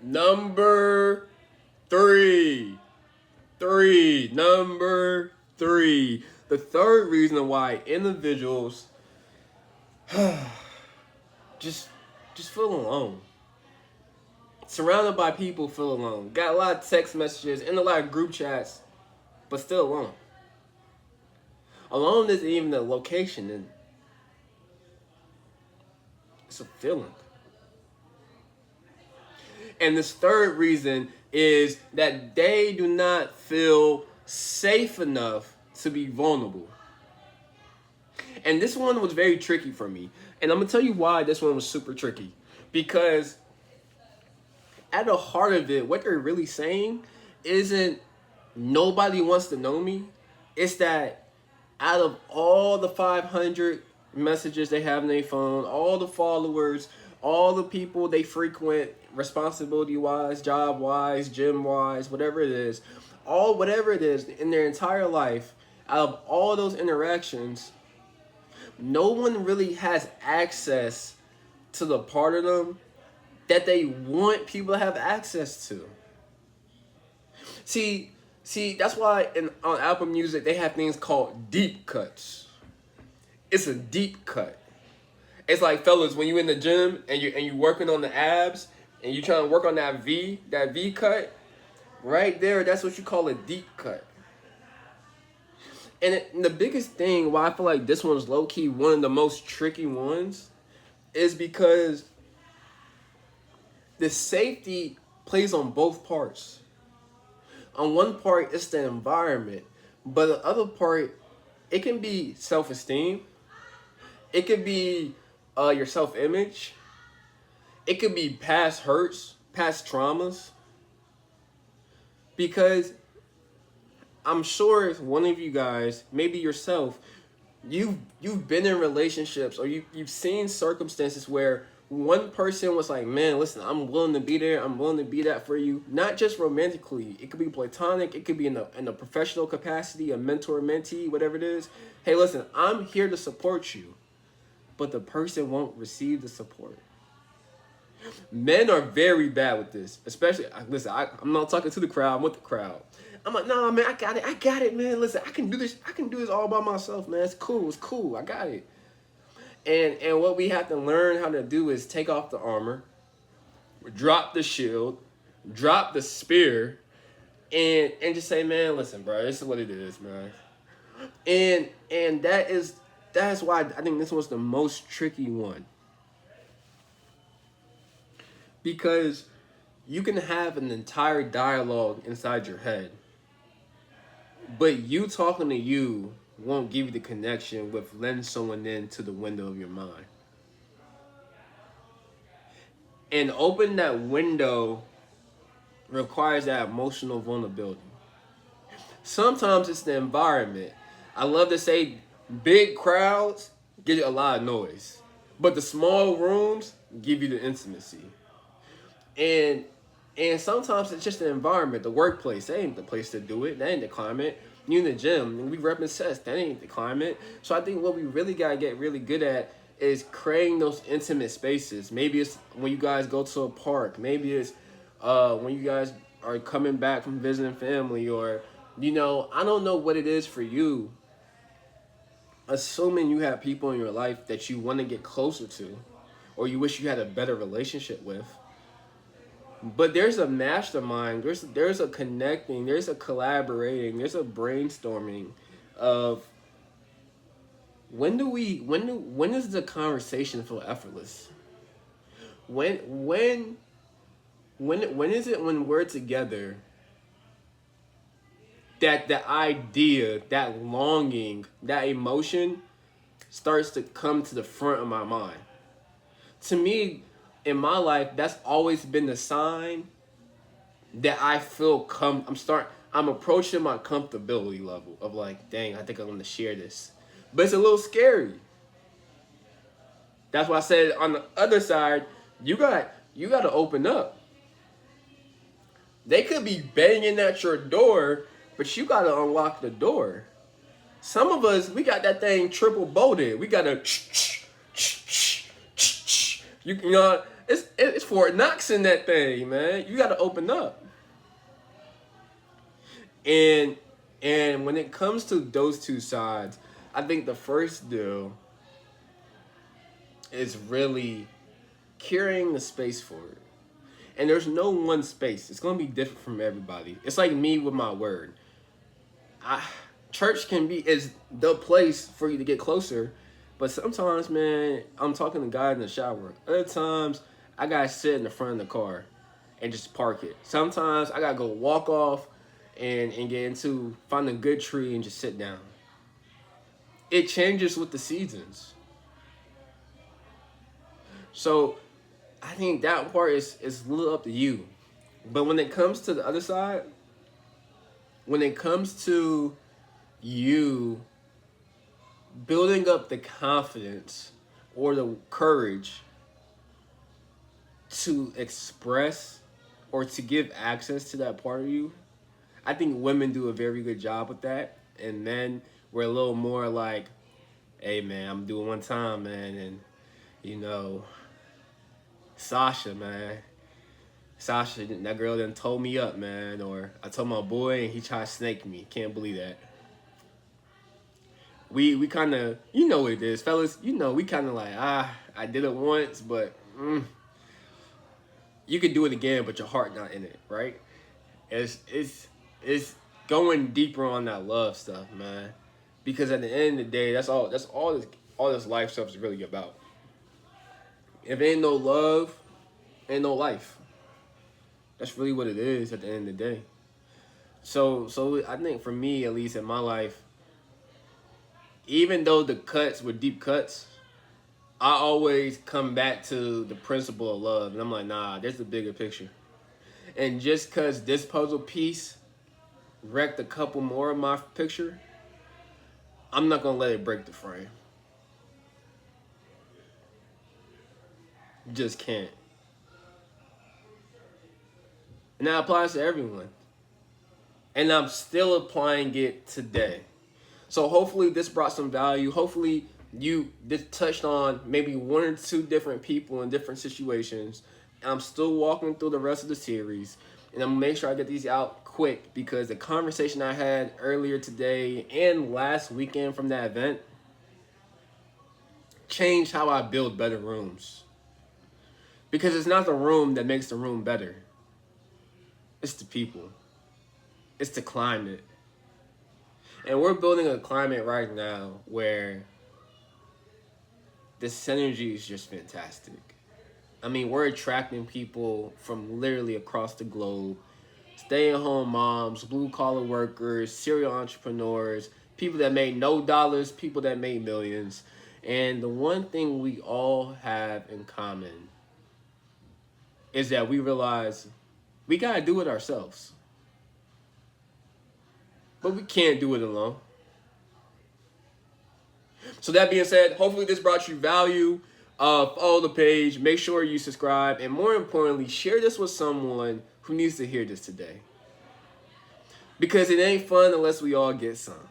Number three. Number three. The third reason why individuals just just feel alone. Surrounded by people, feel alone. Got a lot of text messages and a lot of group chats, but still alone. Alone isn't even a location, and it's a feeling. And this third reason is that they do not feel safe enough to be vulnerable. And this one was very tricky for me. And I'm going to tell you why this one was super tricky. Because at the heart of it, what they're really saying isn't nobody wants to know me. It's that out of all the 500 messages they have on their phone, all the followers, all the people they frequent, responsibility wise, job wise, gym wise, whatever it is, whatever it is in their entire life, out of all those interactions, no one really has access to the part of them that they want people to have access to. See, that's why on Apple Music they have things called deep cuts. It's a deep cut. It's like, fellas, when you in the gym and you working on the abs and you trying to work on that V cut, right there, that's what you call a deep cut. And the biggest thing why I feel like this one's low-key one of the most tricky ones is because the safety plays on both parts. On one part, it's the environment. But the other part, it can be self-esteem. It could be your self-image. It could be past hurts, past traumas. Because I'm sure one of you guys, maybe yourself, you've been in relationships or you've seen circumstances where one person was like, man, listen, I'm willing to be there. I'm willing to be that for you. Not just romantically. It could be platonic. It could be in a professional capacity, a mentor, mentee, whatever it is. Hey, listen, I'm here to support you. But the person won't receive the support. Men are very bad with this. Especially, listen, I'm not talking to the crowd. I'm with the crowd. I'm like, nah, man, I got it, man. Listen, I can do this all by myself, man. It's cool. I got it. And what we have to learn how to do is take off the armor, drop the shield, drop the spear, and just say, man, listen, bro, this is what it is, man. And that's why I think this was the most tricky one. Because you can have an entire dialogue inside your head, but you talking to you won't give you the connection with letting someone into the window of your mind. And opening that window requires that emotional vulnerability. Sometimes it's the environment. I love to say big crowds give you a lot of noise, but the small rooms give you the intimacy. And sometimes it's just the environment, the workplace. That ain't the place to do it. That ain't the climate. You in the gym, and we repping sets. That ain't the climate. So I think what we really gotta get really good at is creating those intimate spaces. Maybe it's when you guys go to a park. Maybe it's when you guys are coming back from visiting family, or I don't know what it is for you. Assuming you have people in your life that you want to get closer to, or you wish you had a better relationship with. But there's a mastermind, there's a connecting, there's a collaborating, there's a brainstorming of when does the conversation feel effortless? When is it when we're together that the idea, that longing, that emotion starts to come to the front of my mind? To me, in my life, that's always been the sign that I feel I'm approaching my comfortability level of like, dang, I think I'm gonna share this. But it's a little scary. That's why I said on the other side, you got to open up. They could be banging at your door, but you got to unlock the door. Some of us, we got that thing triple bolted. We got to, you know, It's Fort Knox in that thing, man. You got to open up. And and when it comes to those two sides, I think the first deal is really carrying the space for it. And there's no one space. It's gonna be different from everybody. It's like me with my word. I Church can be is the place for you to get closer, but sometimes, man, I'm talking to God in the shower. Other times, I gotta sit in the front of the car and just park it. Sometimes I gotta go walk off and get into find a good tree and just sit down. It changes with the seasons. So I think that part is a little up to you. But when it comes to the other side, when it comes to you building up the confidence or the courage to express or to give access to that part of you, I think women do a very good job with that. And men, we're a little more like, hey man, I'm doing one time, man, and you know, Sasha, man. Sasha, that girl done told me up, man. Or I told my boy and he tried to snake me. Can't believe that. We kind of, you know what it is, fellas. You know, we kind of like, I did it once, but you could do it again, but your heart not in it, right? It's going deeper on that love stuff, man. Because at the end of the day, that's all this life stuff is really about. If ain't no love, ain't no life. That's really what it is at the end of the day. So I think for me, at least in my life, even though the cuts were deep cuts, I always come back to the principle of love. And I'm like, nah, there's the bigger picture. And just because this puzzle piece wrecked a couple more of my picture, I'm not going to let it break the frame. Just can't. And that applies to everyone. And I'm still applying it today. So hopefully this brought some value. Hopefully this touched on maybe one or two different people in different situations. And I'm still walking through the rest of the series. And I'm going to make sure I get these out quick because the conversation I had earlier today and last weekend from that event changed how I build better rooms. Because it's not the room that makes the room better. It's the people. It's the climate. And we're building a climate right now where the synergy is just fantastic. I mean, we're attracting people from literally across the globe. Stay-at-home moms, blue-collar workers, serial entrepreneurs, people that made no dollars, people that made millions. And the one thing we all have in common is that we realize we got to do it ourselves. But we can't do it alone. So that being said, hopefully this brought you value. Follow the page. Make sure you subscribe. And more importantly, share this with someone who needs to hear this today. Because it ain't fun unless we all get some.